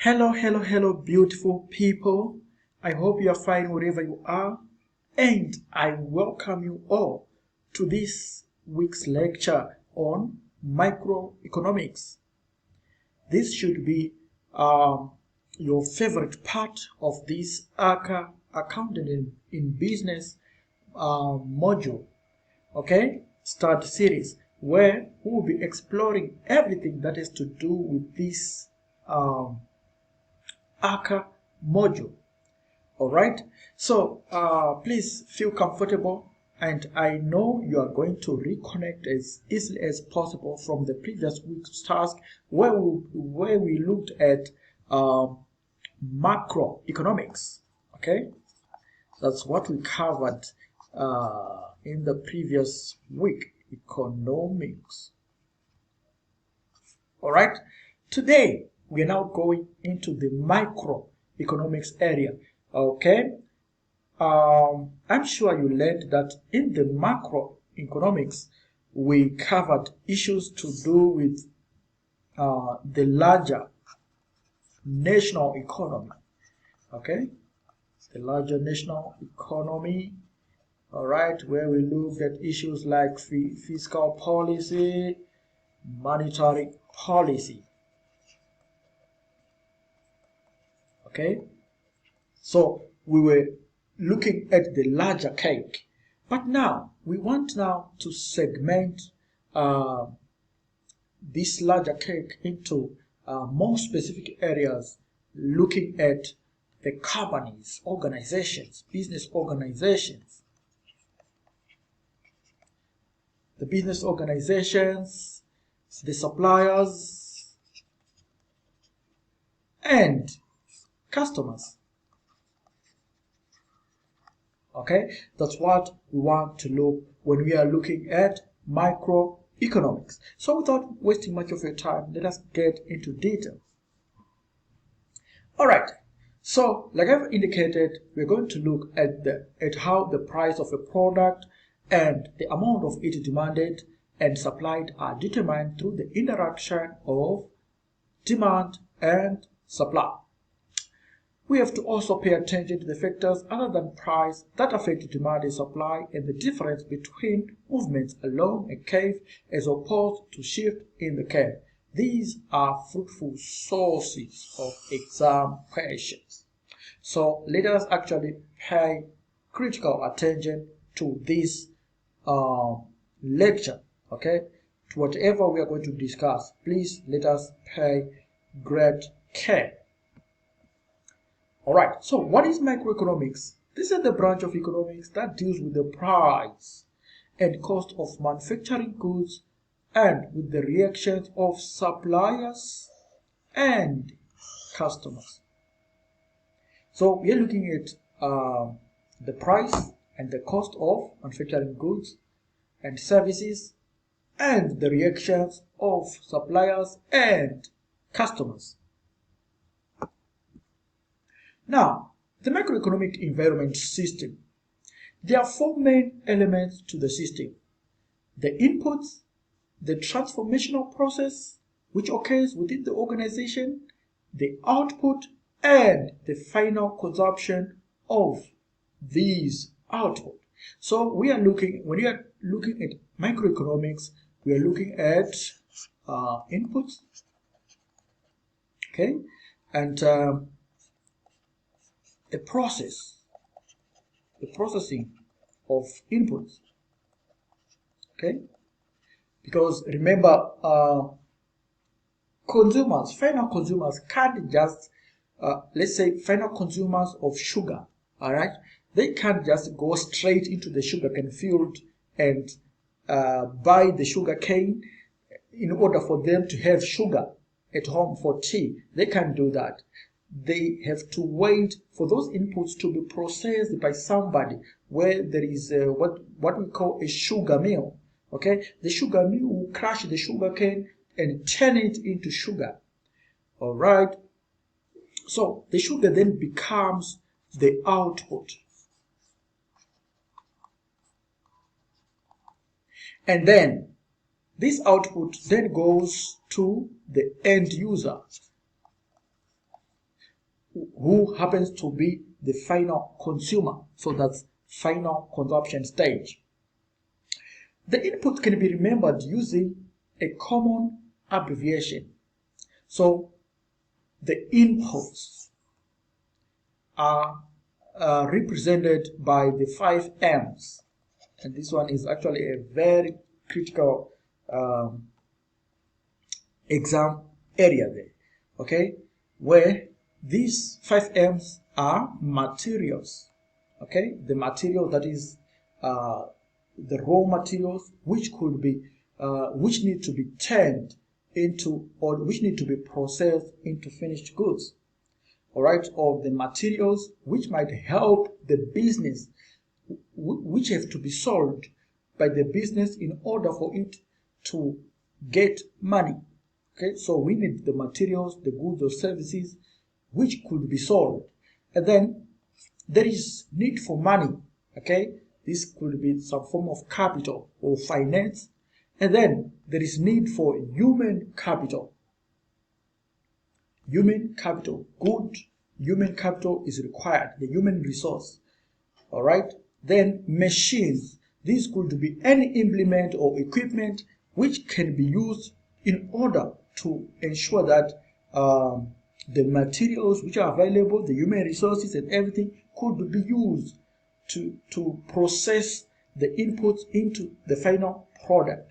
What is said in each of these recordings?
Hello, beautiful people. I hope you are fine wherever you are, and I welcome you all to this week's lecture on microeconomics. This should be your favorite part of this ACCA Accounting in Business module, okay? Start series where we will be exploring everything that has to do with this ACCA module. All right, so please feel comfortable, and I know you are going to reconnect as easily as possible from the previous week's task where we looked at macroeconomics. Okay, that's what we covered in the previous week, economics. All right, today we are now going into the microeconomics area. Okay, I'm sure you learned that in the macroeconomics we covered issues to do with the larger national economy. Okay, the larger national economy. All right, where we looked at issues like fiscal policy, monetary policy. Okay, so we were looking at the larger cake, but now we want to segment this larger cake into more specific areas, looking at the companies, organizations, business organizations, the business organizations, the suppliers, and customers. Okay, that's what we want to look when we are looking at microeconomics. So without wasting much of your time, let us get into detail. All right, so like I've indicated, we're going to look at how the price of a product and the amount of it demanded and supplied are determined through the interaction of demand and supply. We have to also pay attention to the factors other than price that affect demand and supply, and the difference between movements along a curve as opposed to shift in the curve. These are fruitful sources of exam questions. So let us actually pay critical attention to this lecture, okay? To whatever we are going to discuss, please let us pay great care. Alright, so what is microeconomics? This is the branch of economics that deals with the price and cost of manufacturing goods and with the reactions of suppliers and customers. So we are looking at the price and the cost of manufacturing goods and services and the reactions of suppliers and customers. Now, the macroeconomic environment system. There are four main elements to the system: the inputs, the transformational process, which occurs within the organization, the output, and the final consumption of these output. So when we are looking at microeconomics, we are looking at inputs, okay, and the processing of inputs, okay, because remember, final consumers can't just, let's say final consumers of sugar, all right, they can't just go straight into the sugarcane field and buy the sugar cane in order for them to have sugar at home for tea. They can't do that. They have to wait for those inputs to be processed by somebody, where there is what we call a sugar mill. Okay, the sugar mill will crush the sugar cane and turn it into sugar. All right, so the sugar then becomes the output, and then this output then goes to the end user. who happens to be the final consumer. So that's final consumption stage. The input can be remembered using a common abbreviation. So the inputs are represented by the 5 M's, and this one is actually a very critical exam area there, okay, where these 5 M's are materials, okay, the material that is the raw materials which could be which need to be turned into, or which need to be processed into finished goods, all right, or the materials which might help the business, which have to be sold by the business in order for it to get money. Okay, so we need the materials, the goods or services which could be sold. And then there is need for money. Okay, this could be some form of capital or finance. And then there is need for human capital. Human capital, good human capital is required, the human resource. All right, then machines. These could be any implement or equipment which can be used in order to ensure that the materials which are available, the human resources and everything could be used to process the inputs into the final product.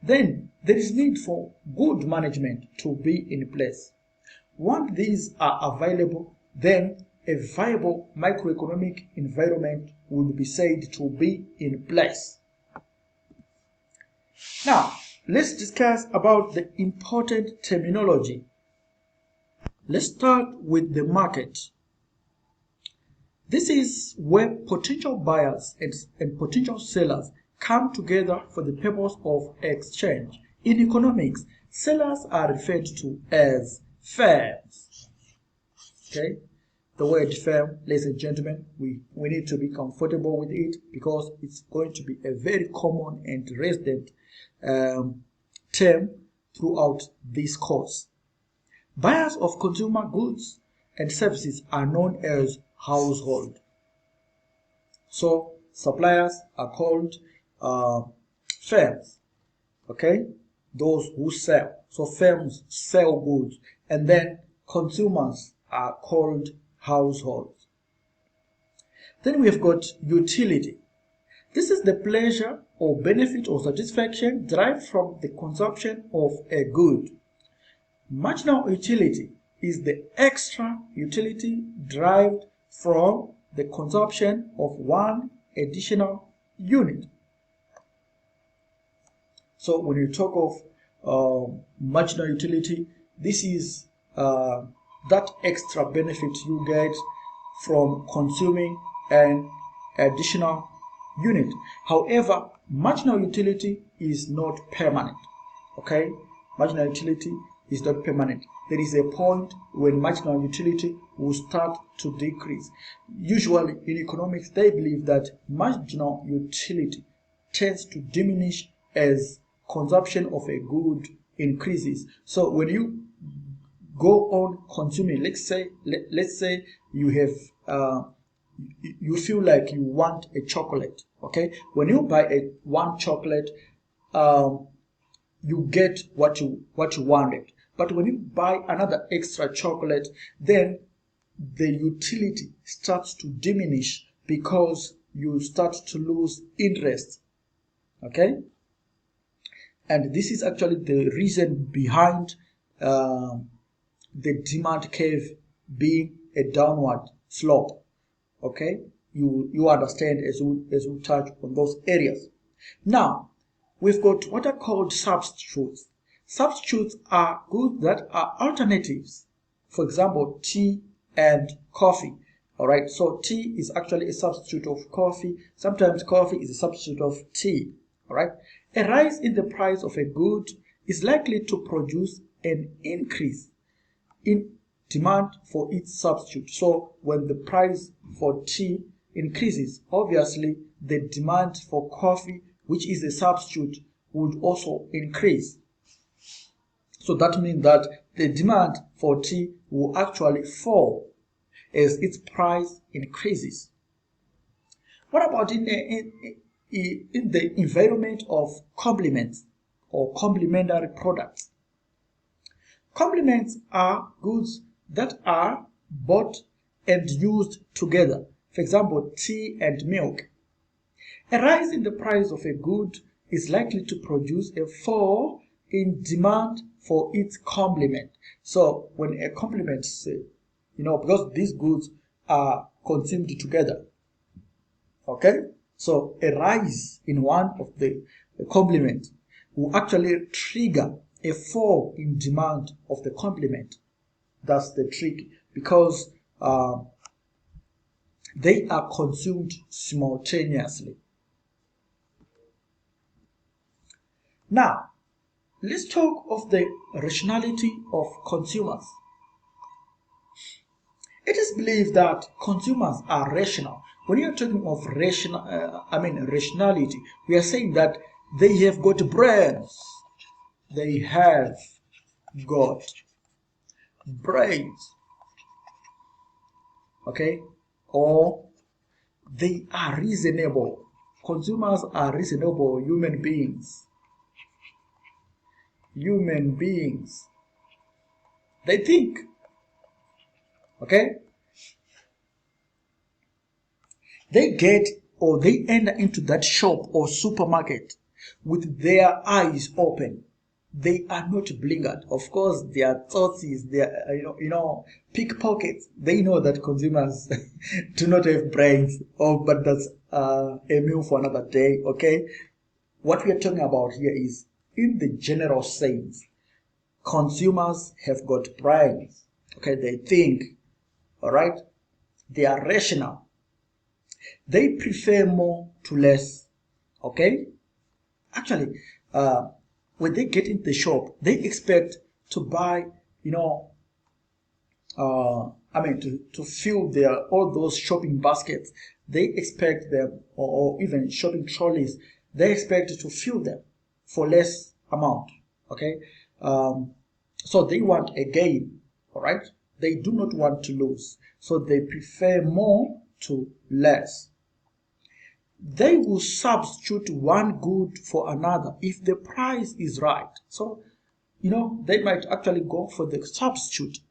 Then there is need for good management to be in place. Once these are available, then a viable microeconomic environment would be said to be in place. Now, let's discuss about the important terminology. Let's start with the market. This is where potential buyers and potential sellers come together for the purpose of exchange. In economics, sellers are referred to as firms. Okay, the word firm, ladies and gentlemen, we need to be comfortable with it because it's going to be a very common and resident term throughout this course. Buyers of consumer goods and services are known as household. So suppliers are called firms. Okay, those who sell. So firms sell goods, and then consumers are called households. Then we have got utility. This is the pleasure or benefit or satisfaction derived from the consumption of a good. Marginal utility is the extra utility derived from the consumption of one additional unit. So when you talk of marginal utility, this is that extra benefit you get from consuming an additional unit. However, marginal utility is not permanent. Okay, marginal utility is not permanent. There is a point when marginal utility will start to decrease. Usually in economics, they believe that marginal utility tends to diminish as consumption of a good increases. So when you go on consuming, let's say you have you feel like you want a chocolate. Okay, when you buy one chocolate, you get what you wanted. But when you buy another extra chocolate, then the utility starts to diminish because you start to lose interest. Okay, and this is actually the reason behind the demand curve being a downward slope. Okay, you understand as we touch on those areas. Now we've got what are called substitutes. Substitutes are goods that are alternatives. For example, tea and coffee. All right, so tea is actually a substitute of coffee. Sometimes coffee is a substitute of tea. All right, a rise in the price of a good is likely to produce an increase in demand for its substitute. So when the price for tea increases, obviously the demand for coffee, which is a substitute, would also increase. So that means that the demand for tea will actually fall as its price increases. What about in the environment of complements or complementary products? Complements are goods that are bought and used together. For example, tea and milk. A rise in the price of a good is likely to produce a fall in demand for its complement. So when a complement, because these goods are consumed together, okay? So a rise in one of the complement will actually trigger a fall in demand of the complement. That's the trick, because they are consumed simultaneously. Now, let's talk of the rationality of consumers. It is believed that consumers are rational. When you are talking of rationality, we are saying that they have got brains. They have got brains. Okay? Or they are reasonable. Consumers are reasonable human beings. Human beings. They think. Okay? They get or they enter into that shop or supermarket with their eyes open. They are not blinkered. Of course, they are thoughts, they are, pickpockets. They know that consumers do not have brains. But that's a meal for another day. Okay, what we are talking about here is, in the general sense, consumers have got brains. Okay, they think. All right, they are rational. They prefer more to less. Okay, actually, when they get in the shop, they expect to buy, to fill all those shopping baskets. They expect them, or even shopping trolleys, they expect to fill them for less amount. Okay, so they want a gain. All right, they do not want to lose, so they prefer more to less. They will substitute one good for another if the price is right. So, they might actually go for the substitute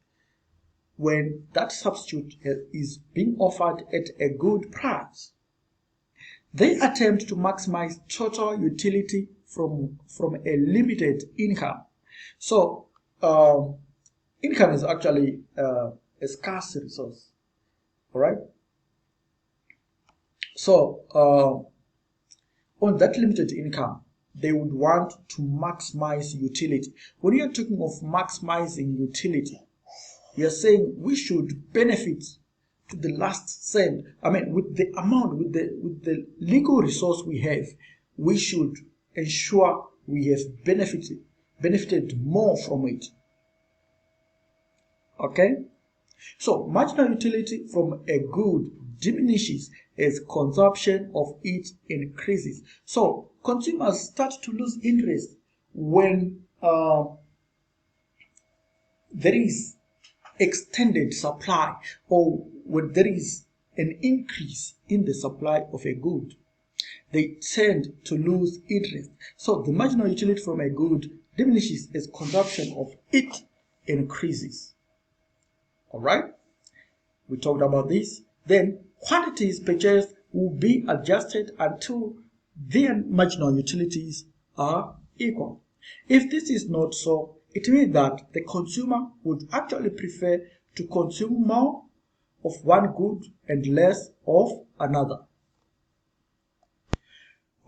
when that substitute is being offered at a good price. They attempt to maximize total utility from a limited income. So, income is actually a scarce resource. All right? So, on that limited income, they would want to maximize utility. When you are talking of maximizing utility, you are saying we should benefit to the last cent. With the amount, with the legal resource we have, we should ensure we have benefited more from it. Okay? So, marginal utility from a good diminishes as consumption of it increases. So, consumers start to lose interest when there is extended supply, or when there is an increase in the supply of a good. They tend to lose interest. So, the marginal utility from a good diminishes as consumption of it increases. Alright? We talked about this. Then quantities purchased will be adjusted until their marginal utilities are equal. If this is not so, it means that the consumer would actually prefer to consume more of one good and less of another.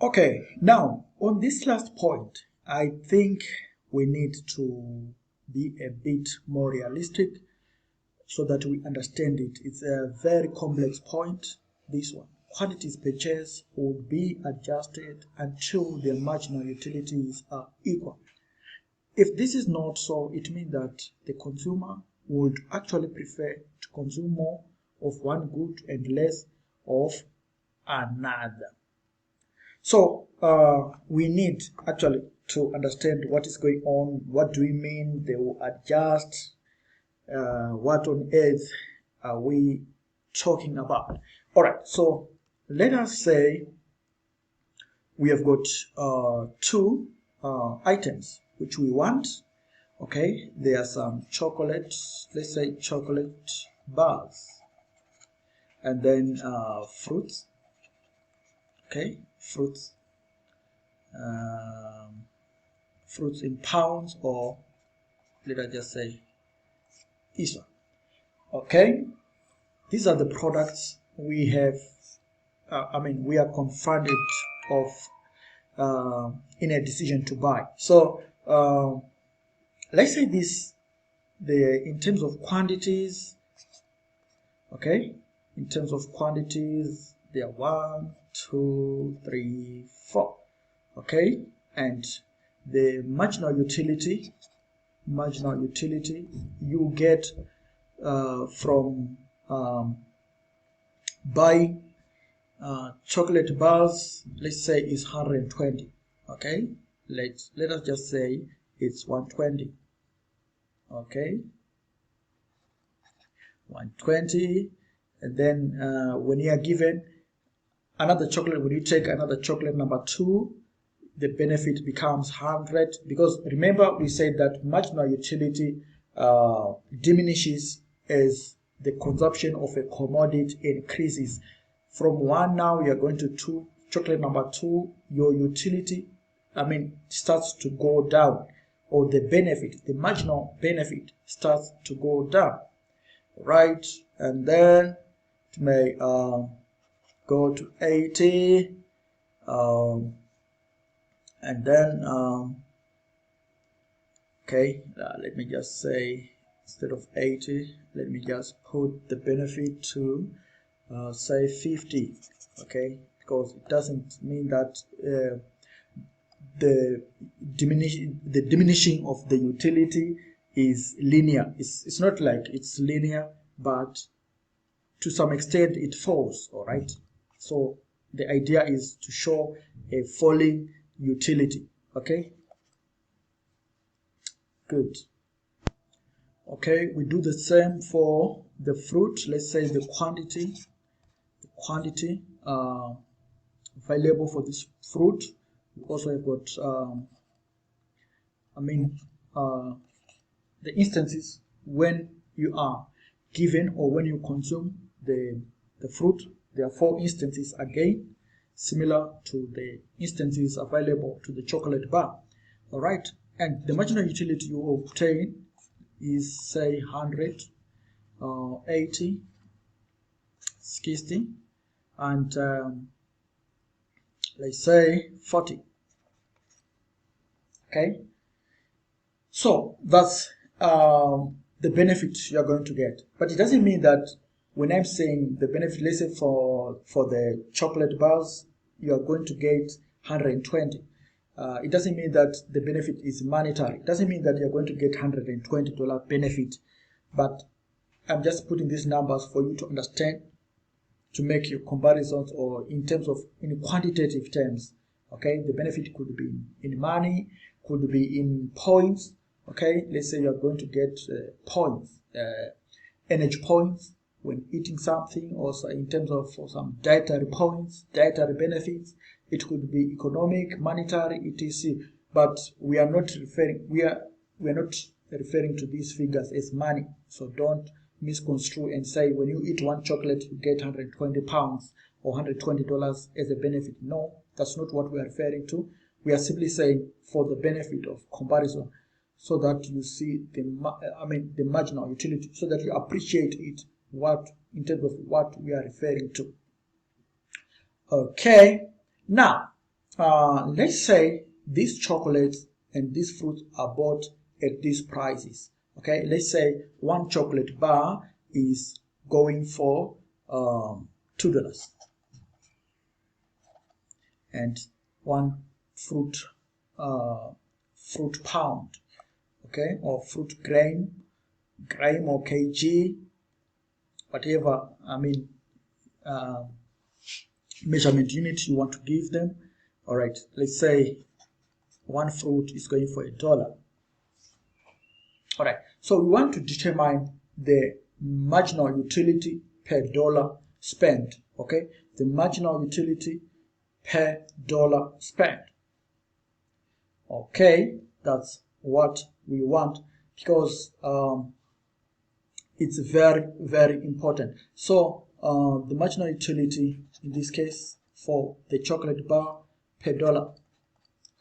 Okay, now on this last point, I think we need to be a bit more realistic so that we understand it. It's a very complex point, this one. Quantities purchased will be adjusted until their marginal utilities are equal. If this is not so, it means that the consumer would actually prefer to consume more of one good and less of another. So we need actually to understand what is going on. What do we mean they will adjust? What on earth are we talking about? All right, so let us say we have got two items which we want. Okay, there are some chocolates, let's say chocolate bars, and then fruits. Okay, fruits in pounds, or let us just say this one. Okay, these are the products we have. We are confronted of in a decision to buy. So let's say in terms of quantities. Okay, in terms of quantities, there are 1, 2, 3, 4. Okay, and the marginal utility you get from buying chocolate bars, let's say, is 120. Okay, let us just say it's 120. Okay, 120, and then when you are given another chocolate, when you take another chocolate number 2, the benefit becomes 100, because remember we said that marginal utility diminishes as the consumption of a commodity increases. From 1 now you are going to 2, chocolate number 2, your utility starts to go down, or the benefit, the marginal benefit starts to go down, right? And then it may go to 80, and then okay, let me just say, instead of 80, let me just put the benefit to say 50. Okay, because it doesn't mean that the diminishing of the utility is linear. It's not like it's linear, but to some extent it falls. All right, so the idea is to show a falling utility. Okay, good. Okay, we do the same for the fruit. Let's say the quantity available for this fruit. We also have got the instances when you are given or when you consume the fruit. There are 4 instances again, similar to the instances available to the chocolate bar. All right, and the marginal utility you obtain is, say, 100, 80, 60, and let's say 40. Okay, so that's the benefit you're going to get. But it doesn't mean that when I'm saying the benefit, let's say for the chocolate bars, you are going to get 120. It doesn't mean that the benefit is monetary. It doesn't mean that you're going to get $120 benefit. But I'm just putting these numbers for you to understand, to make your comparisons, or in quantitative terms. Okay, the benefit could be in money, could be in points. Okay, let's say you're going to get points, energy points when eating something, or in terms of some dietary points, dietary benefits. It could be economic, monetary, etc. But we are not referring to these figures as money. So don't misconstrue and say when you eat 1 chocolate you get 120 pounds or $120 as a benefit. No, that's not what we are referring to. We are simply saying for the benefit of comparison, so that you see the marginal utility, so that you appreciate it, in terms of what we are referring to. Okay, now let's say these chocolates and these fruits are bought at these prices. Okay, let's say 1 chocolate bar is going for $2, and 1 fruit pound, okay, or fruit grain or kg, whatever measurement unit you want to give them. All right, let's say 1 fruit is going for $1. All right, so we want to determine the marginal utility per dollar spent. Okay, the marginal utility per dollar spent. Okay, that's what we want, because it's very, very important. So the marginal utility in this case for the chocolate bar per dollar,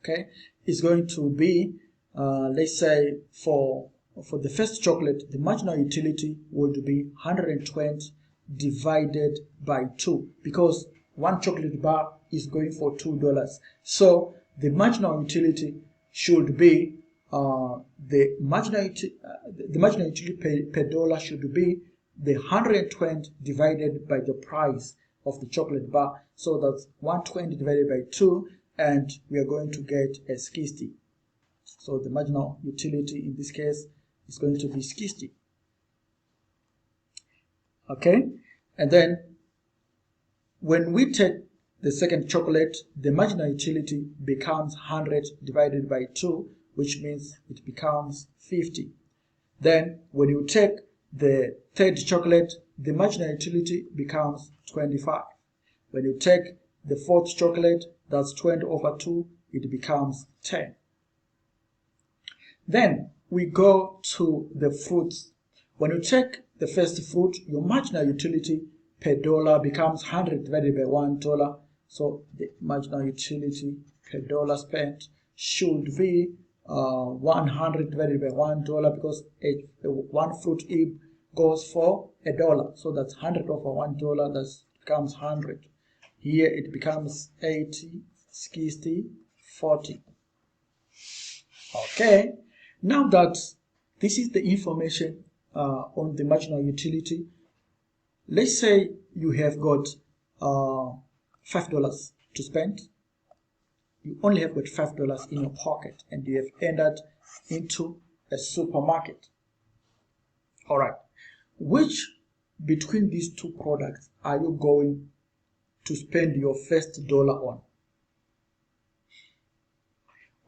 okay, is going to be let's say for the first chocolate, the marginal utility would be 120 divided by 2, because one chocolate bar is going for $2. So the marginal utility should be the marginal utility per dollar should be the 120 divided by the price of the chocolate bar. So that's 120 divided by 2, and we are going to get a 60. So the marginal utility in this case is going to be 60. Okay, and then when we take the second chocolate, the marginal utility becomes 100 divided by 2, which means it becomes 50. Then when you take the third chocolate, the marginal utility becomes 25. When you take the fourth chocolate, that's 20 over 2, it becomes 10. Then we go to the fruits. When you take the first fruit, your marginal utility per dollar becomes 100 divided by $1. So the marginal utility per dollar spent should be 100 divided by $1, because one fruit goes for $1. So that's 100 over $1, that becomes 100. Here it becomes 80, 60, 40. Okay, now that this is the information on the marginal utility, let's say you have got $5 to spend. You only have got $5 in your pocket, and you have entered into a supermarket. All right, which between these two products are you going to spend your first dollar on?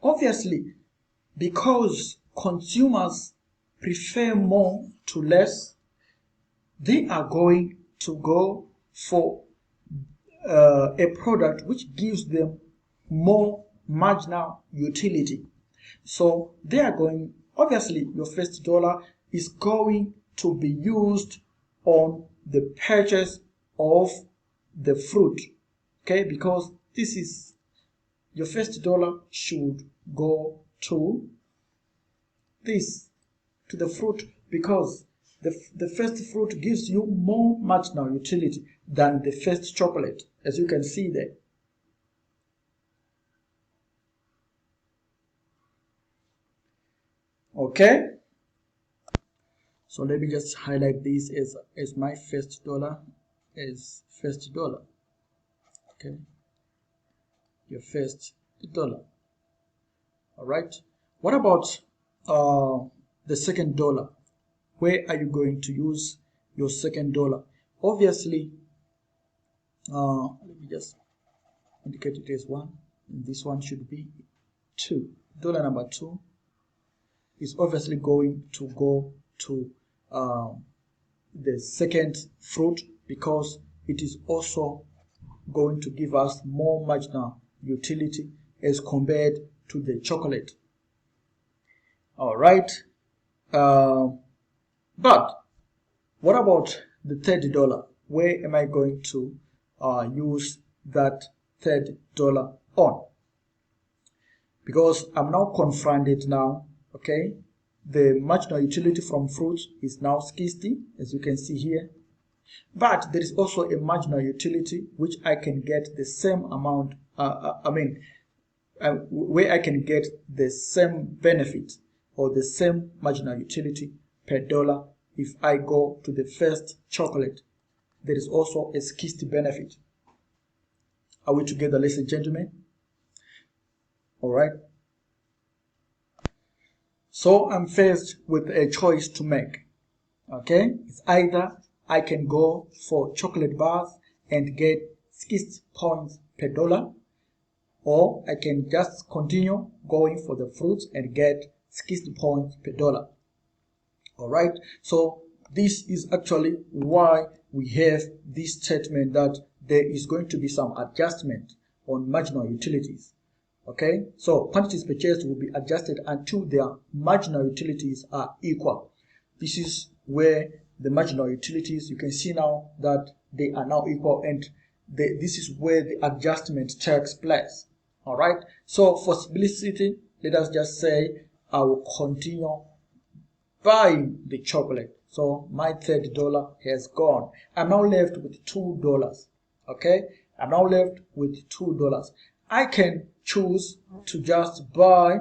Obviously, because consumers prefer more to less, they are going to go for a product which gives them more marginal utility. So they are going, obviously your first dollar is going to be used on the purchase of the fruit, okay, because this is your first dollar should go to this, to the fruit, because the first fruit gives you more marginal utility than the first chocolate, as you can see there. Okay, so let me just highlight this as my first dollar is first dollar. Okay, your first dollar. All right, what about the second dollar? Where are you going to use your second dollar? Obviously, let me just indicate it as 1, and this one should be 2. Dollar number 2 is obviously going to go to the second fruit, because it is also going to give us more marginal utility as compared to the chocolate. All right, but what about the third dollar? Where am I going to use that third dollar on? Because I'm now confronted now, okay, the marginal utility from fruits is now 60, as you can see here. But there is also a marginal utility which I can get the same amount, where I can get the same benefit or the same marginal utility per dollar if I go to the first chocolate. There is also a 60 benefit. Are we together, ladies and gentlemen? All right. So I'm faced with a choice to make. Okay, it's either I can go for chocolate bars and get 60 points per dollar, or I can just continue going for the fruits and get 60 points per dollar. All right, so this is actually why we have this statement that there is going to be some adjustment on marginal utilities. Okay, so quantities purchased will be adjusted until their marginal utilities are equal. This is where the marginal utilities, you can see now that they are now equal, and this is where the adjustment takes place. All right, so for simplicity, let us just say I will continue buying the chocolate. So my $30 has gone. I'm now left with $2. Okay, I'm now left with $2. I can choose to just buy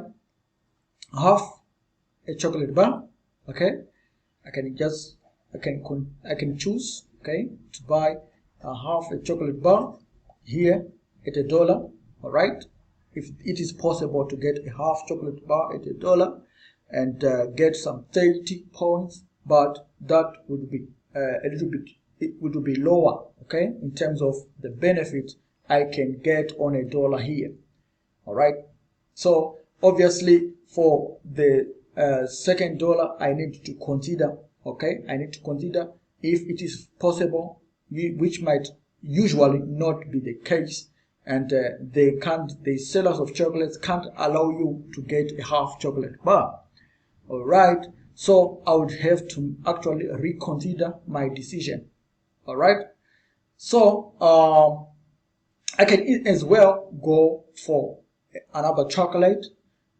half a chocolate bar. Okay, I can choose, okay, to buy half a chocolate bar here at $1. All right, if it is possible to get a half chocolate bar at $1 and get some 30 points, but that would be a little bit, it would be lower, okay, in terms of the benefit I can get on $1 here. All right, so obviously for the second dollar, I need to consider, okay, I need to consider if it is possible, which might usually not be the case, and the sellers of chocolates can't allow you to get a half chocolate bar. All right, so I would have to actually reconsider my decision. All right, so I can as well go for another chocolate,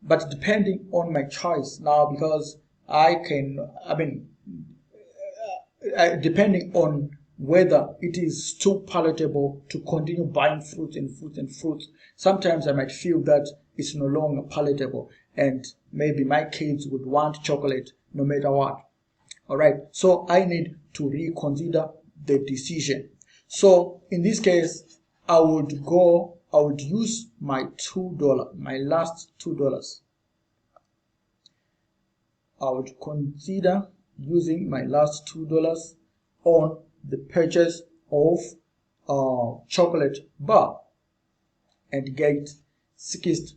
but depending on my choice now, because depending on whether it is too palatable to continue buying fruits and fruits. Sometimes I might feel that it's no longer palatable, and maybe my kids would want chocolate no matter what. All right, so I need to reconsider the decision. So in this case, I would use my $2, my last $2. I would consider using my last $2 on the purchase of chocolate bar and get 60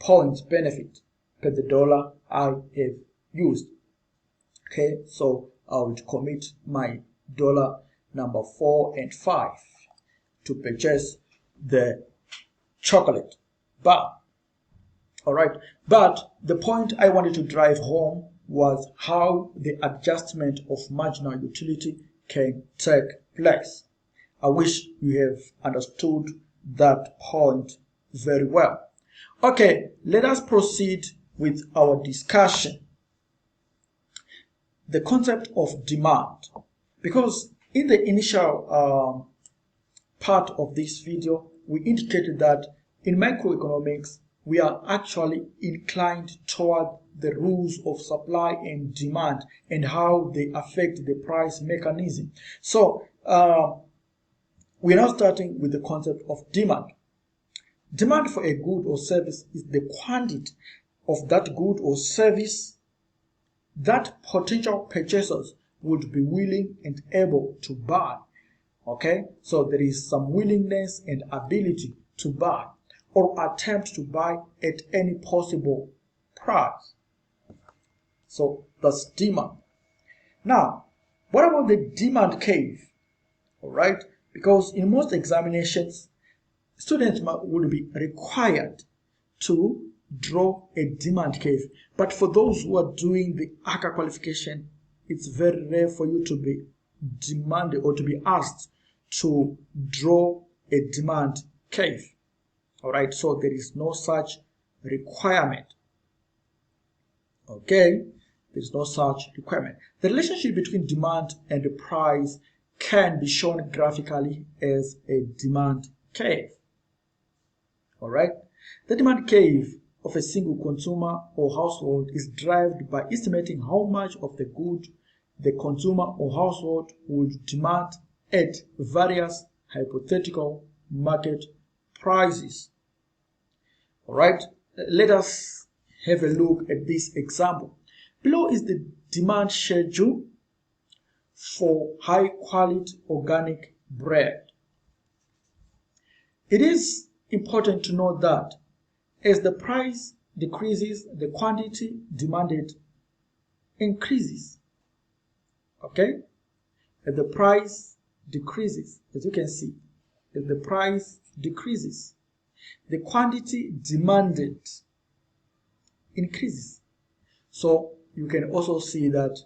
points benefit per the dollar I have used. Okay, so I would commit my dollar number 4 and 5 to purchase the chocolate bar. All right, but the point I wanted to drive home was how the adjustment of marginal utility can take place. I wish you have understood that point very well. Okay, let us proceed with our discussion. The concept of demand, because in the initial part of this video, we indicated that in microeconomics, we are actually inclined toward the rules of supply and demand and how they affect the price mechanism. So we're now starting with the concept of demand. Demand for a good or service is the quantity of that good or service that potential purchasers would be willing and able to buy. Okay, so there is some willingness and ability to buy or attempt to buy at any possible price. So that's demand. Now, what about the demand curve? All right, because in most examinations, students would be required to draw a demand curve. But for those who are doing the ACCA qualification, it's very rare for you to be demanded or to be asked to draw a demand curve. All right, so there is no such requirement. Okay, there's no such requirement. The relationship between demand and the price can be shown graphically as a demand curve. All right, the demand curve of a single consumer or household is derived by estimating how much of the good the consumer or household would demand at various hypothetical market prices. All right, let us have a look at this example. Below is the demand schedule for high quality organic bread. It is important to note that as the price decreases, the quantity demanded increases. Okay, as the price decreases, as you can see, as the price decreases, the quantity demanded increases. So you can also see that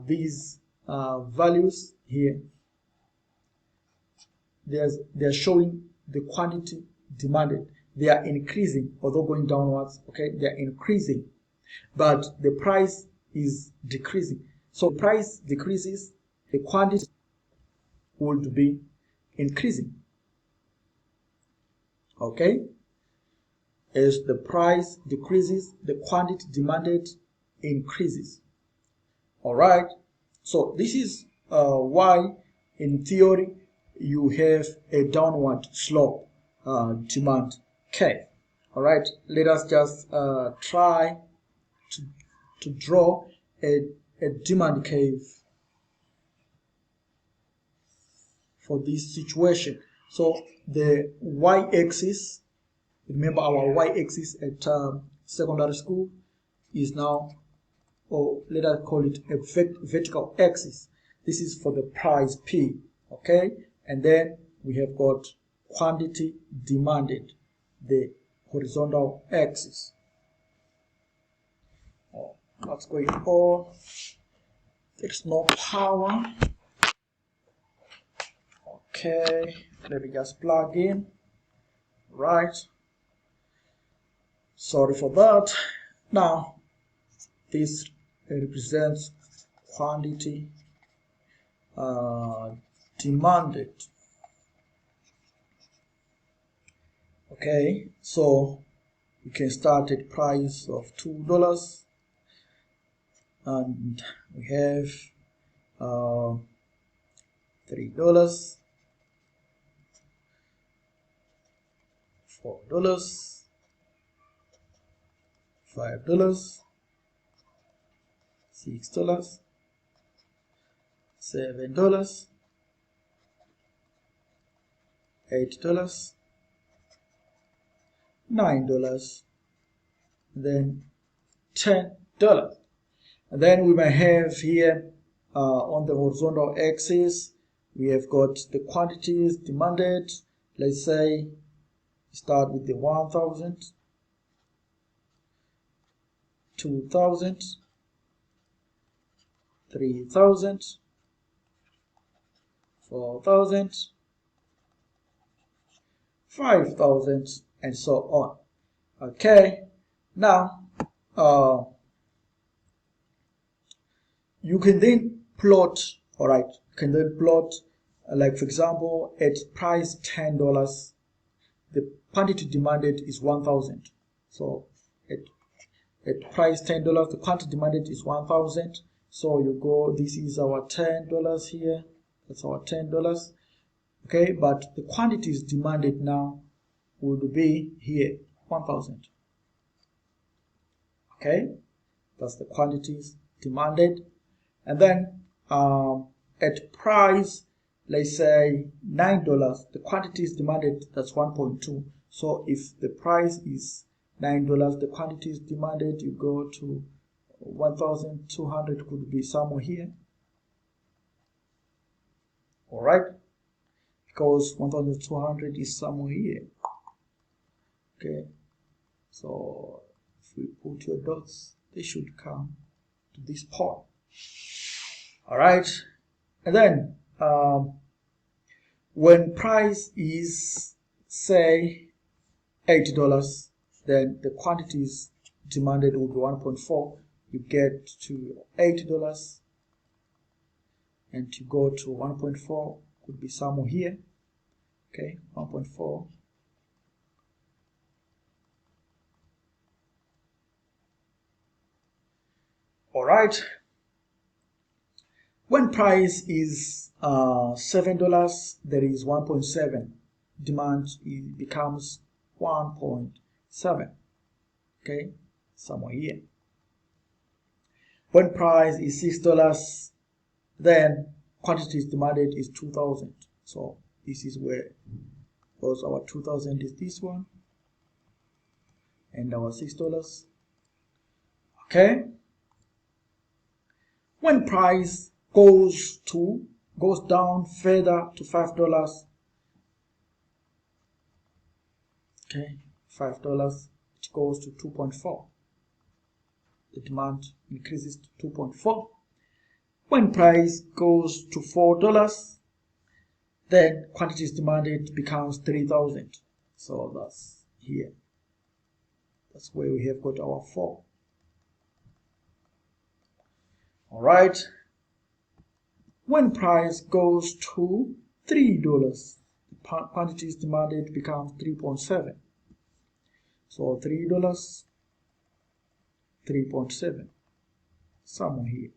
these values here, they're showing the quantity demanded. They are increasing, although going downwards. Okay, they are increasing, but the price is decreasing. So the price decreases, the quantity would be increasing. Okay, as the price decreases, the quantity demanded increases. All right, so this is why in theory you have a downward slope demand curve. All right, let us just try to draw a demand curve for this situation. So the y-axis, remember our y-axis at secondary school is now, or let us call it a vertical axis. This is for the price P, okay? And then we have got quantity demanded, the horizontal axis. Oh, what's going on? There's no power. Okay, let me just plug in. Right. Sorry for that. Now, this represents quantity demanded. Okay, so you can start at price of $2, and we have $3, $4, $5, $6, $7, $8, $9, then $10. And then we may have here on the horizontal axis, we have got the quantities demanded. Let's say start with the 1,000, 2,000, 3,000, 4,000, 5,000, and so on. Okay, now you can then plot, all right, you can then plot, like for example, at price $10, the quantity demanded is 1,000. So at price $10, the quantity demanded is 1,000. So you go, this is our $10 here, that's our $10. Okay, but the quantities demanded now would be here 1,000. Okay, that's the quantities demanded. And then at price, let's say $9, the quantities demanded, that's 1.2. So if the price is $9, the quantities demanded, you go to 1,200, could be somewhere here. All right, because 1,200 is somewhere here. Okay, so if we put your dots, they should come to this point. All right, and then when price is say $8, then the quantities demanded will be 1.4. You get to $8, and to go to 1.4 could be somewhere here. Okay, 1.4. All right. When price is $7, there is 1.7. Demand becomes 1.7. Okay, somewhere here. When price is $6, then quantities demanded is 2,000. So this is where, because our 2,000 is this one, and our $6. Okay. When price goes down further to $5. Okay, $5, it goes to 2.4. The demand increases to 2.4. When price goes to $4, then quantities demanded becomes 3,000. So that's here. That's where we have got our 4. All right. When price goes to $3, the quantities demanded becomes 3.7. So $3, 3.7, somewhere here.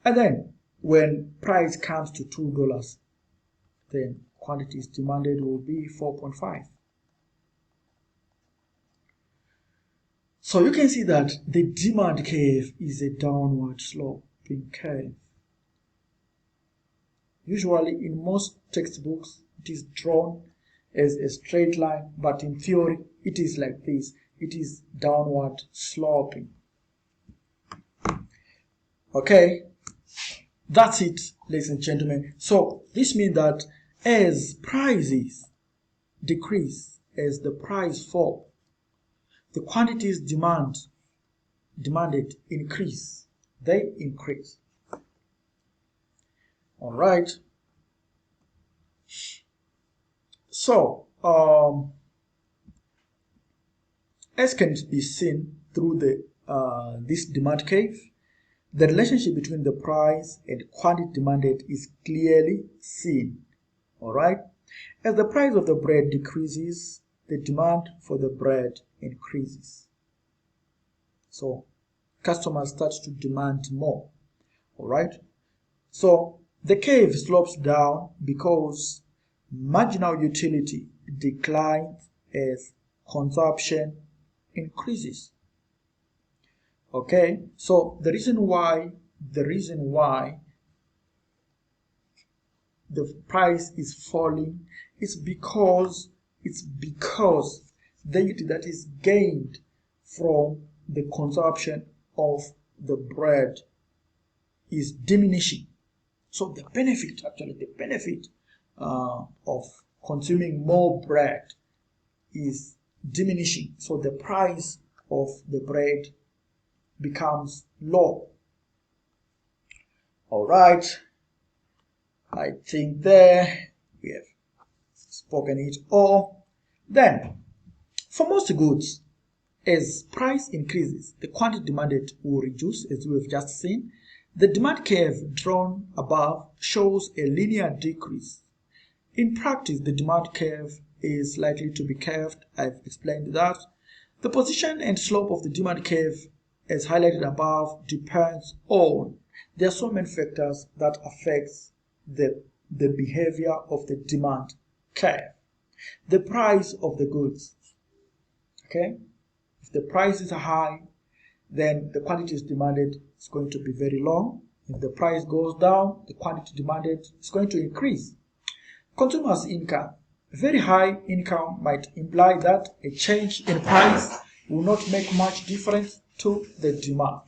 And then when price comes to $2, then quantities demanded will be 4.5. So you can see that the demand curve is a downward sloping curve. Usually in most textbooks it is drawn as a straight line, but in theory it is like this. It is downward sloping. Okay, that's it, ladies and gentlemen. So this means that as prices decrease, as the price fall, the quantities demanded increase. They increase. All right. So as can be seen through the this demand curve, the relationship between the price and quantity demanded is clearly seen. All right. As the price of the bread decreases, the demand for the bread increases. So customers start to demand more. All right. So the curve slopes down because marginal utility declines as consumption increases. Okay, so the reason why the price is falling is because the utility that is gained from the consumption of the bread is diminishing. So the benefit of consuming more bread is diminishing. So the price of the bread becomes low. All right. I think there we have spoken it all. Then, for most goods, as price increases, the quantity demanded will reduce, as we have just seen. The demand curve drawn above shows a linear decrease. In practice, the demand curve is likely to be curved. I've explained that. The position and slope of the demand curve, as highlighted above, depends on. There are so many factors that affects the behavior of the demand curve. The price of the goods. Okay? If the prices are high, then the quantity demanded is going to be very low. If the price goes down, the quantity demanded is going to increase. Consumers' income. Very high income might imply that a change in price will not make much difference to the demand.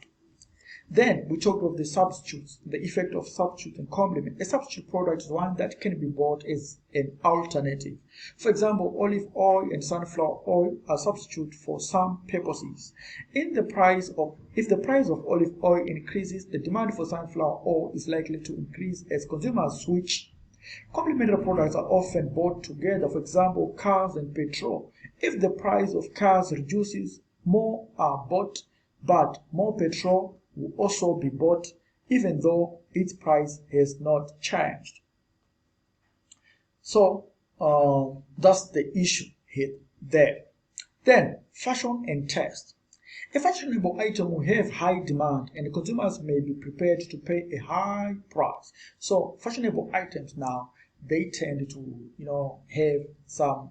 Then we talked of the substitutes, the effect of substitute and complement. A substitute product is one that can be bought as an alternative. For example, olive oil and sunflower oil are substitute for some purposes. If the price of olive oil increases, the demand for sunflower oil is likely to increase as consumers switch. Complementary products are often bought together. For example, cars and petrol. If the price of cars reduces, more are bought, but more petrol will also be bought even though its price has not changed. So that's the issue here there. Then fashion and taste. A fashionable item will have high demand and consumers may be prepared to pay a high price. So fashionable items now, they tend to have some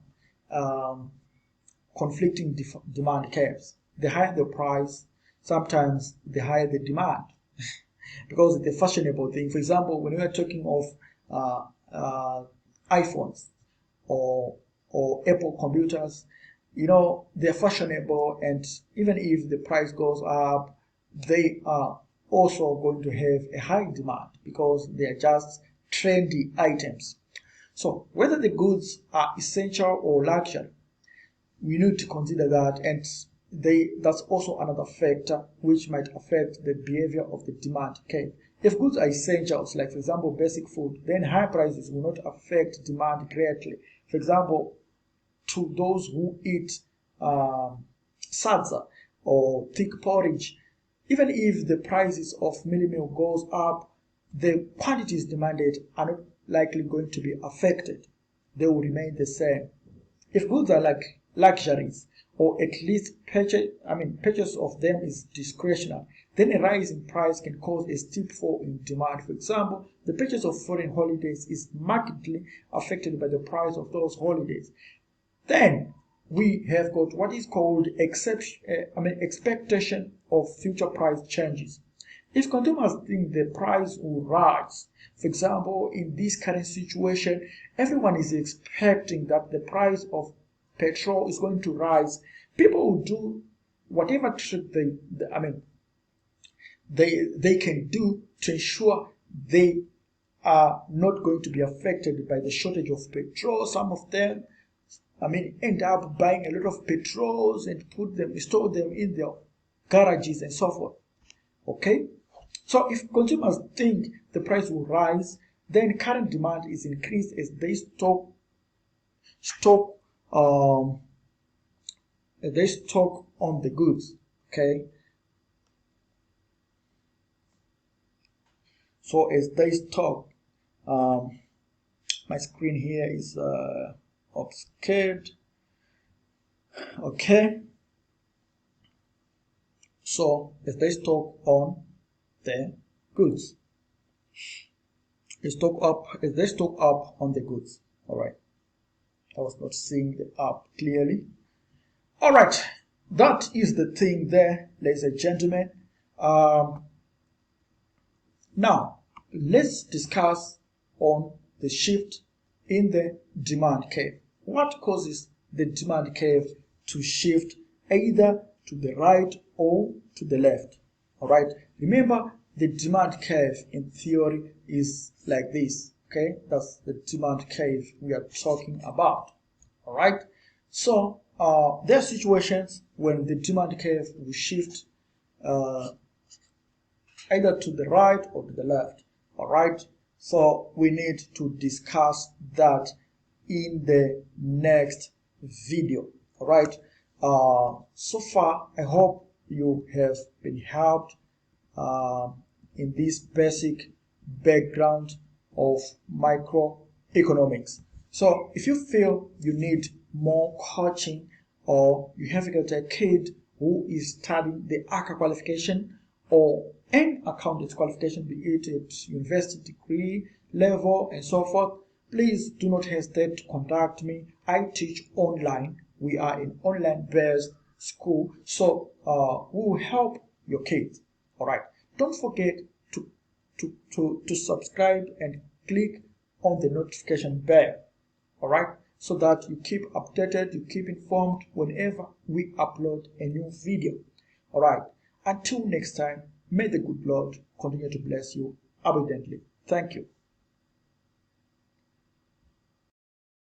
conflicting demand curves. The higher the price, sometimes the higher the demand because it's a fashionable thing. For example, when we are talking of iPhones or Apple computers, they're fashionable, and even if the price goes up, they are also going to have a high demand because they are just trendy items. So whether the goods are essential or luxury, we need to consider that, and that's also another factor which might affect the behavior of the demand curve. If goods are essentials, like for example basic food, then high prices will not affect demand greatly. For example, to those who eat salsa or thick porridge, even if the prices of mealie meal goes up, the quantities demanded are not likely going to be affected. They will remain the same. If goods are like luxuries, or at least purchase of them is discretionary, then a rise in price can cause a steep fall in demand. For example, the purchase of foreign holidays is markedly affected by the price of those holidays. Then we have got what is called expectation of future price changes. If consumers think the price will rise, for example, in this current situation, everyone is expecting that the price of petrol is going to rise. People will do whatever trick they can do to ensure they are not going to be affected by the shortage of petrol. Some of them end up buying a lot of petrols and store them in their garages and so forth. Okay? So if consumers think the price will rise, then current demand is increased as they stock on the goods. Okay? So as they stock, my screen here is obscured. Okay, so as they stock on the goods, as they stock up on the goods. All right, I was not seeing the up clearly. All right, that is the thing there, ladies and gentlemen. Now let's discuss on the shift in the demand curve. What causes the demand curve to shift either to the right or to the left? All right, remember the demand curve in theory is like this. Okay, that's the demand curve we are talking about. All right, so there are situations when the demand curve will shift either to the right or to the left. All right, so we need to discuss that in the next video. All right, so far I hope you have been helped in this basic background of microeconomics. So if you feel you need more coaching, or you have got a kid who is studying the ACCA qualification or an accountant qualification, be it at university degree level and so forth, please do not hesitate to contact me. I teach online. We are an online-based school, so we will help your kids. All right. Don't forget to subscribe and click on the notification bell. All right, so that you keep updated, you keep informed whenever we upload a new video. All right. Until next time, may the good Lord continue to bless you abundantly. Thank you.